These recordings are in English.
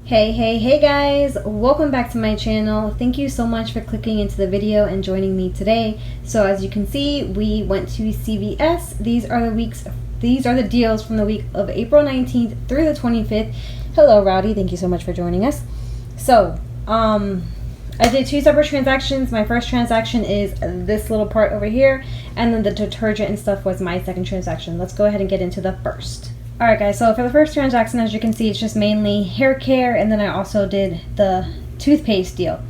Hey guys, welcome back to my channel. Thank you so much for clicking into the video and joining me today. So as you can see, we went to CVS. These are the deals from the week of April 19th through the 25th. Hello Rowdy, thank you so much for joining us. So I did two separate transactions. My first transaction is this little part over here, and then the detergent and stuff was my second transaction. Let's go ahead and get into the first. Alright guys, so for the first transaction, as you can see, it's just mainly hair care, and then I also did the toothpaste deal.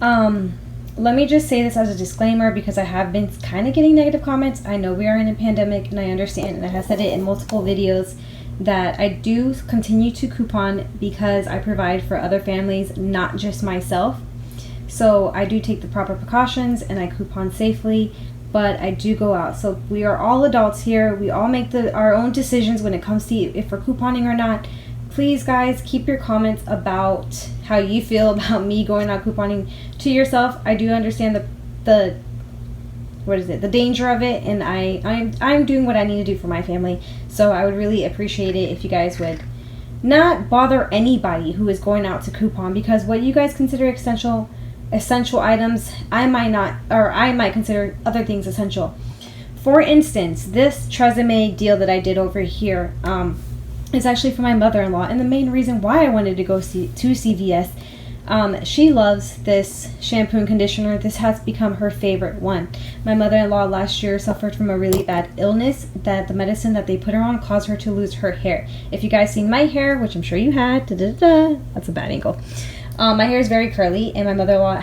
Let me just say this as a disclaimer because I have been kind of getting negative comments. I know we are in a pandemic, and I understand, and I have said it in multiple videos, that I do continue to coupon because I provide for other families, not just myself. So I do take the proper precautions and I coupon safely. But I do go out. So we are all adults here. We all make our own decisions when it comes to if we're couponing or not. Please, guys, keep your comments about how you feel about me going out couponing to yourself. I do understand the danger of it, and I'm doing what I need to do for my family. So I would really appreciate it if you guys would not bother anybody who is going out to coupon, because what you guys consider essential items, I might consider other things essential. For instance, this Tresemme deal that I did over here is actually for my mother-in-law, and the main reason why I wanted to go to CVS, she loves this shampoo and conditioner. This has become her favorite one. My mother-in-law last year suffered from a really bad illness that the medicine that they put her on caused her to lose her hair. If you guys seen my hair, which I'm sure you had, that's a bad angle. My hair is very curly, and my mother-in-law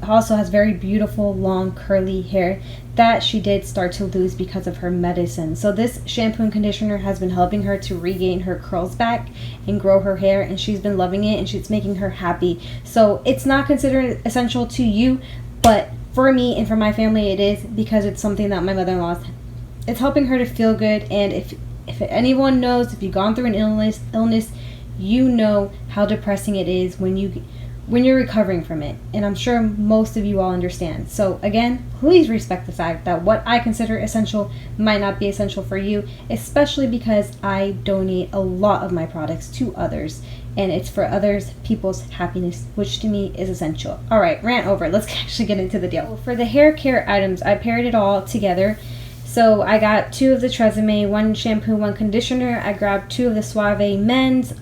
also has very beautiful, long, curly hair that she did start to lose because of her medicine. So this shampoo and conditioner has been helping her to regain her curls back and grow her hair, and she's been loving it, and it's making her happy. So it's not considered essential to you, but for me and for my family it is, because it's something that my mother-in-law's, it's helping her to feel good. And if anyone knows, if you've gone through an illness, you know how depressing it is when you're recovering from it, and I'm sure most of you all understand. So again, please respect the fact that what I consider essential might not be essential for you, especially because I donate a lot of my products to others, and it's for people's happiness, which to me is essential. Alright, rant over. Let's actually get into the deal. For the hair care items, I paired it all together. So I got two of the Tresemme, one shampoo, one conditioner. I grabbed two of the Suave men's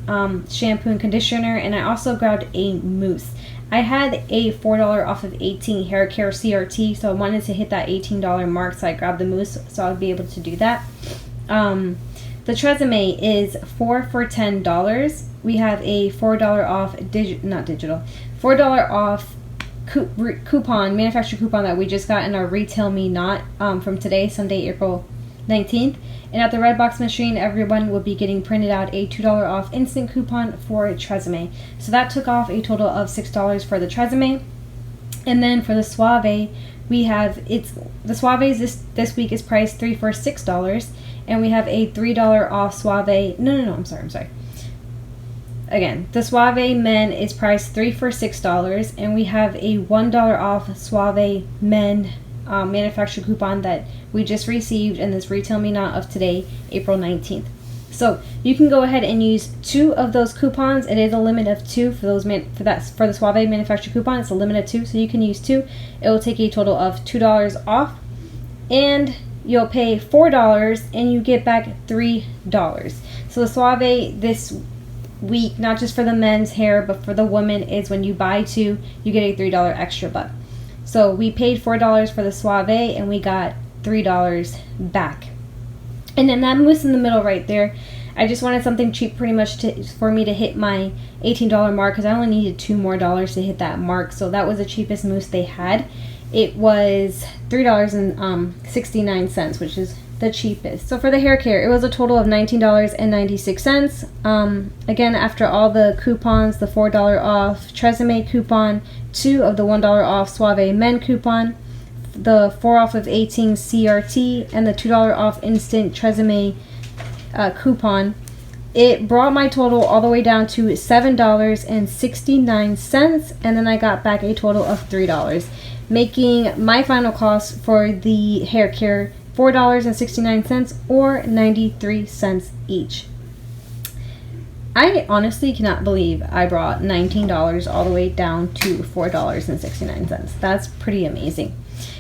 shampoo and conditioner, and I also grabbed a mousse. I had a $4 off of 18 hair care CRT, so I wanted to hit that $18 mark, so I grabbed the mousse so I would be able to do that. The Tresemme is 4 for $10. We have a $4 off $4 off coupon, manufacturer coupon that we just got in our Retail Me Not from today, Sunday, April 19th. And at the Redbox machine, everyone will be getting printed out a $2 off instant coupon for Tresemme. So that took off a total of $6 for the Tresemme. And then for the Suave, we have the Suave's this week is priced 3 for $6, and we have a $3 off Suave. I'm sorry. Again, the Suave Men is priced 3 for $6, and we have a $1 off Suave Men manufacturer coupon that we just received in this Retail Me Not of today, April 19th. So you can go ahead and use two of those coupons. It is a limit of two for the Suave manufacturer coupon. It's a limit of two, so you can use two. It will take a total of $2 off, and you'll pay $4 and you get back $3. So the Suave this week, not just for the men's hair but for the women, is when you buy two, you get a $3 extra buck. So we paid $4 for the Suave and we got $3 back. And then that mousse in the middle right there, I just wanted something cheap pretty much for me to hit my $18 mark, because I only needed $2 more to hit that mark. So that was the cheapest mousse they had. It was $3.69, which is the cheapest. So for the hair care, it was a total of $19.96. Again, after all the coupons, the $4 off Tresemme coupon, two of the $1 off Suave Men coupon, the 4 off of 18 CRT, and the $2 off instant Tresemme coupon, it brought my total all the way down to $7.69, and then I got back a total of $3, making my final cost for the hair care $4.69 or 93 cents each. I honestly cannot believe I brought $19 all the way down to $4.69. That's pretty amazing.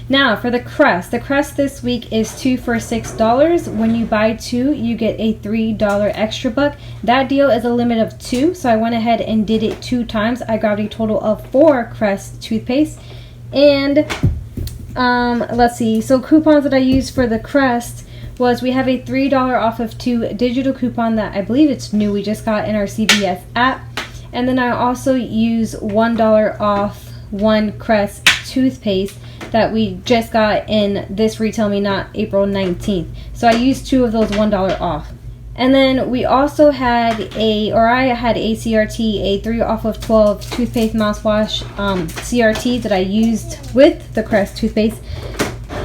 Now for the crest. The crest this week is 2 for $6. When you buy 2, you get a $3 extra buck. That deal is a limit of 2, so I went ahead and did it 2 times. I grabbed a total of 4 Crest toothpaste. And let's see. So coupons that I used for the crest was, we have a $3 off of 2 digital coupon that I believe it's new. We just got in our CVS app. And then I also use $1 off 1 Crest toothpaste that we just got in this Retail Me Not April 19th. So I used 2 of those $1 off. And then we also had I had a CRT, a 3 off of 12 toothpaste mouthwash CRT that I used with the Crest toothpaste.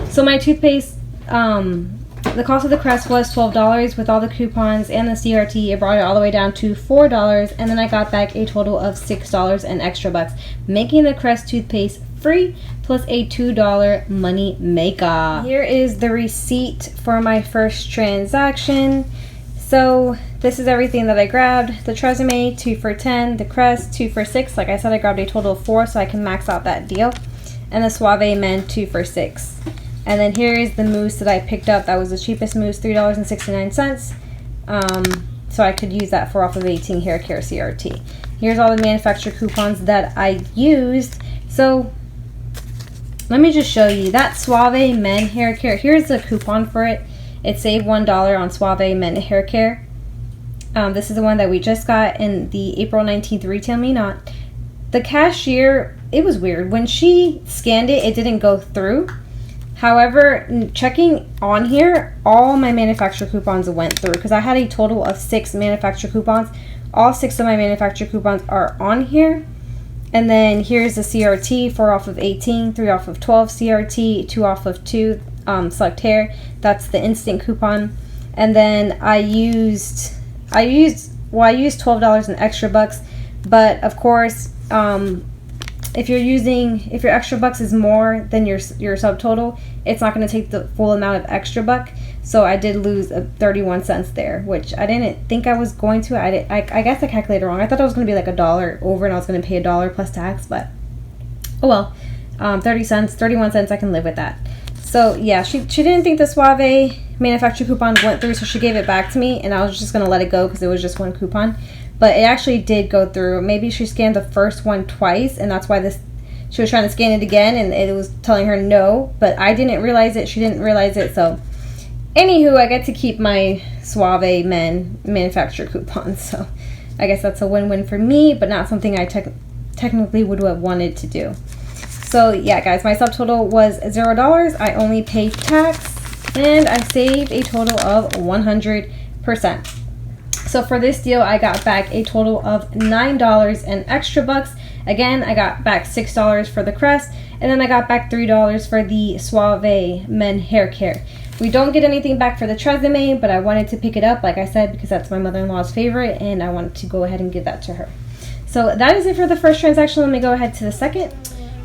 So my toothpaste, the cost of the Crest was $12 with all the coupons and the CRT. It brought it all the way down to $4, and then I got back a total of $6 and extra bucks, making the Crest toothpaste free plus a $2 money maker. Here is the receipt for my first transaction. So this is everything that I grabbed. The Tresemme 2 for $10, the Crest 2 for $6. Like I said, I grabbed a total of 4 so I can max out that deal, and the Suave Men 2 for $6. And then here is the mousse that I picked up. That was the cheapest mousse, $3.69. So I could use that for off of 18 hair care CRT. Here's all the manufacturer coupons that I used. So let me just show you that Suave Men hair care. Here's the coupon for it. It saved $1 on Suave Men hair care. This is the one that we just got in the April 19th Retail Me Not. The cashier, it was weird. When she scanned it, it didn't go through. However, checking on here, all my manufacturer coupons went through because I had a total of 6 manufacturer coupons. All 6 of my manufacturer coupons are on here. And then here's the CRT, 4 off of 18, 3 off of 12 CRT, 2 off of 2 select hair. That's the instant coupon. And then I used $12 in extra bucks, but of course, if your extra bucks is more than your subtotal, it's not going to take the full amount of extra buck. So I did lose 31 cents there, which I didn't think I was going to. I guess I calculated wrong. I thought it was going to be like $1 over and I was going to pay $1 plus tax, but oh well. 31 cents, I can live with that. So yeah, she didn't think the Suave manufacturer coupon went through, so she gave it back to me, and I was just going to let it go because it was just one coupon. But it actually did go through. Maybe she scanned the first one twice, and that's why she was trying to scan it again, and it was telling her no. But I didn't realize it. She didn't realize it. So, anywho, I get to keep my Suave Men manufacturer coupons. So, I guess that's a win-win for me, but not something I technically would have wanted to do. So, yeah, guys, my subtotal was $0. I only paid tax, and I saved a total of 100%. So for this deal, I got back a total of $9 and extra bucks. Again, I got back $6 for the Crest, and then I got back $3 for the Suave Men hair care. We don't get anything back for the Tresemme, but I wanted to pick it up, like I said, because that's my mother-in-law's favorite, and I wanted to go ahead and give that to her. So that is it for the first transaction. Let me go ahead to the second.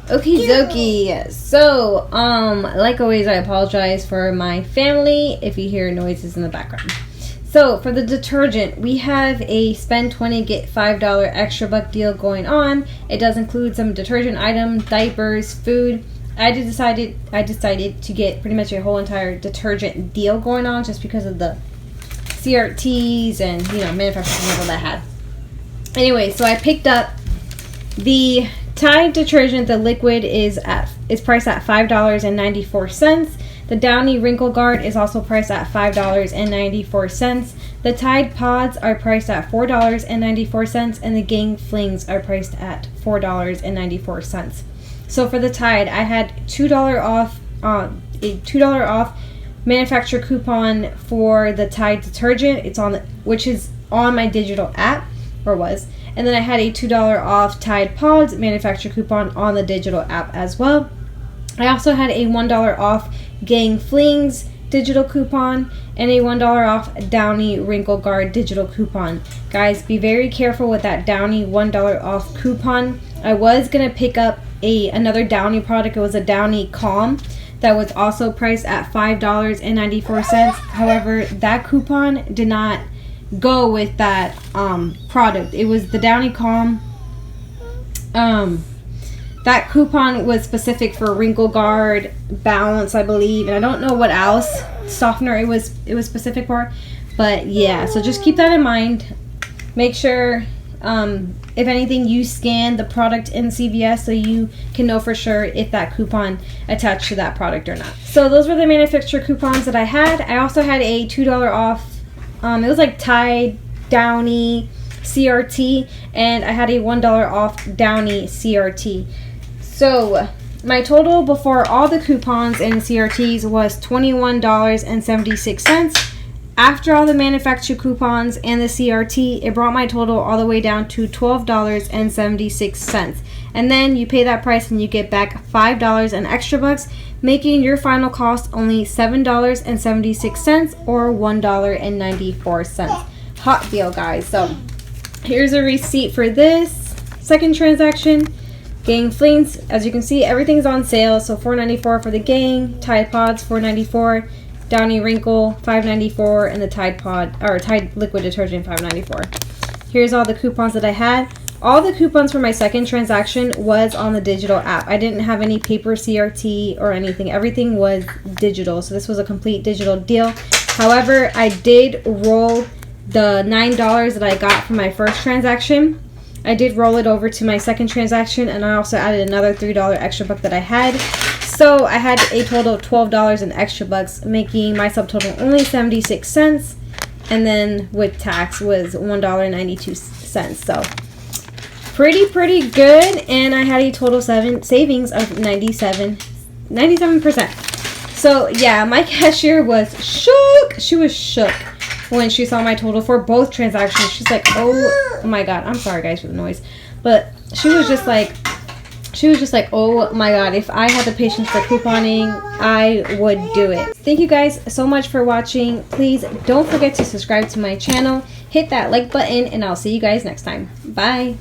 Okie dokie. So, like always, I apologize for my family if you hear noises in the background. So for the detergent, we have a spend 20 get $5 extra buck deal going on. It does include some detergent items, diapers, food. I decided to get pretty much a whole entire detergent deal going on just because of the CRTs and manufacturing level that I had. Anyway, so I picked up the Tide detergent. The liquid is priced at $5.94. The Downy Wrinkle Guard is also priced at $5.94. The Tide Pods are priced at $4.94, and the Gang Flings are priced at $4.94. So for the Tide, I had $2 off, a $2 off manufacturer coupon for the Tide detergent. Which is on my digital app, or was. And then I had a $2 off Tide Pods manufacturer coupon on the digital app as well. I also had a $1 off Gang Flings digital coupon and a $1 off Downy Wrinkle Guard digital coupon. Guys, be very careful with that Downy $1 off coupon. I was going to pick up another Downy product. It was a Downy Calm that was also priced at $5.94. However, that coupon did not go with that product. It was the Downy Calm. That coupon was specific for wrinkle guard, balance, I believe, and I don't know what else softener it was specific for. But yeah, so just keep that in mind. Make sure, if anything, you scan the product in CVS so you can know for sure if that coupon attached to that product or not. So those were the manufacturer coupons that I had. I also had a $2 off. It was like Tide, Downy, CRT, and I had a $1 off Downy CRT. So my total before all the coupons and CRTs was $21.76. After all the manufacturer coupons and the CRT, it brought my total all the way down to $12.76. And then you pay that price and you get back $5 and extra bucks, making your final cost only $7.76 or $1.94. Hot deal, guys. So here's a receipt for this second transaction. Gang Flings, as you can see, everything's on sale. So $4.94 for the Gang, Tide Pods $4.94, Downy Wrinkle $5.94, and the Tide Pod or Tide Liquid Detergent $5.94. Here's all the coupons that I had. All the coupons for my second transaction was on the digital app. I didn't have any paper CRT or anything. Everything was digital. So this was a complete digital deal. However, I did roll the $9 that I got from my first transaction. I did roll it over to my second transaction, and I also added another $3 extra buck that I had. So I had a total of $12 in extra bucks, making my subtotal only 76 cents. And then with tax was $1.92. So pretty good. And I had a total savings of 97%. So yeah, my cashier was shook. She was shook when she saw my total for both transactions. She's like, oh my god. I'm sorry guys for the noise, but she was just like, oh my god, if I had the patience for couponing, I would do it. Thank you guys so much for watching. Please don't forget to subscribe to my channel, hit that like button, and I'll see you guys next time. Bye.